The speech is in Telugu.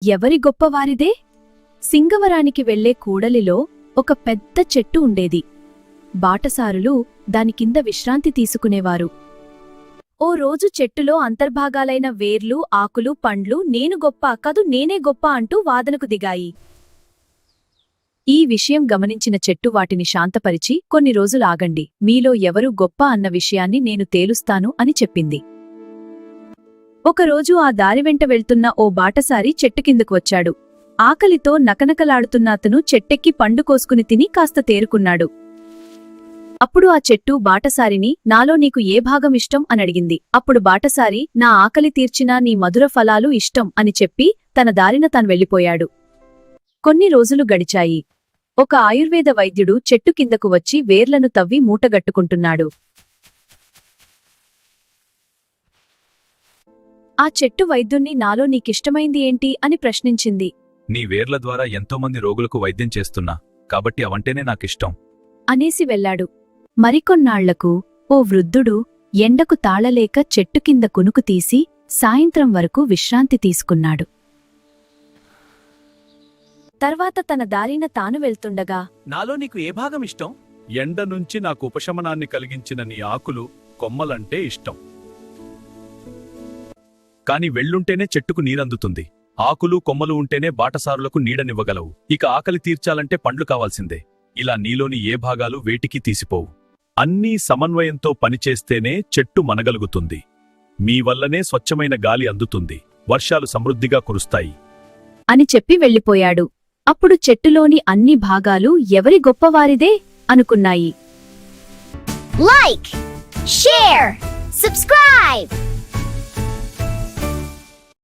ఎవరి గొప్పవారిదే? సింగవరానికి వెళ్లే కూడలిలో ఒక పెద్ద చెట్టు ఉండేది. బాటసారులు దాని కింద విశ్రాంతి తీసుకునేవారు. ఓ రోజు చెట్టులో అంతర్భాగాలైన వేర్లు, ఆకులు, పండ్లు నేను గొప్ప కాదు నేనే గొప్ప అంటూ వాదనకు దిగాయి. ఈ విషయం గమనించిన చెట్టు వాటిని శాంతపరిచి, కొన్ని రోజులాగండి, మీలో ఎవరు గొప్ప అన్న విషయాన్ని నేను తేలుస్తాను అని చెప్పింది. ఒకరోజు ఆ దారివెంట వెళ్తున్న ఓ బాటసారి చెట్టు కిందకు వచ్చాడు. ఆకలితో నకనకలాడుతున్న అతను చెట్టెక్కి పండు కోసుకుని తిని కాస్త తేరుకున్నాడు. అప్పుడు ఆ చెట్టు బాటసారిని, నాలో నీకు ఏ భాగం ఇష్టం అనడిగింది. అప్పుడు బాటసారి, నా ఆకలి తీర్చినా నీ మధుర ఫలాలు ఇష్టం అని చెప్పి తన దారిన తాను వెళ్ళిపోయాడు. కొన్ని రోజులు గడిచాయి. ఒక ఆయుర్వేద వైద్యుడు చెట్టు కిందకు వచ్చి వేర్లను తవ్వి మూటగట్టుకుంటున్నాడు. ఆ చెట్టు వైద్యుణ్ణి, నాలో నీకిష్టమైంది ఏంటి అని ప్రశ్నించింది. నీ వేర్ల ద్వారా ఎంతోమంది రోగులకు వైద్యం చేస్తున్నా, కాబట్టి అవంటేనే నాకిష్టం అనేసి వెళ్లాడు. మరికొన్నాళ్లకు ఓ వృద్ధుడు ఎండకు తాళలేక చెట్టు కింద కునుకు తీసి సాయంత్రం వరకు విశ్రాంతి తీసుకున్నాడు. తర్వాత తన దారిన తాను వెళ్తుండగా, నాలో నీకు ఏ భాగం ఇష్టం? ఎండ నుంచి నాకు ఉపశమనాన్ని కలిగించిన నీ ఆకులు, కొమ్మలంటే ఇష్టం. కాని వెళ్ళుంటేనే చెట్టుకు నీరందుతుంది. ఆకులు, కొమ్మలు ఉంటేనే బాటసారులకు నీడనివ్వగలవు. ఇక ఆకలి తీర్చాలంటే పండ్లు కావాల్సిందే. ఇలా నీలోని ఏ భాగాలు వేటికి తీసిపోవు. అన్నీ సమన్వయంతో పనిచేస్తేనే చెట్టు మనగలుగుతుంది. మీ వల్లనే స్వచ్ఛమైన గాలి అందుతుంది, వర్షాలు సమృద్ధిగా కురుస్తాయి అని చెప్పి వెళ్ళిపోయాడు. అప్పుడు చెట్టులోని అన్ని భాగాలు ఎవరి గొప్పవారిదే అనుకున్నాయి. Like, share, subscribe.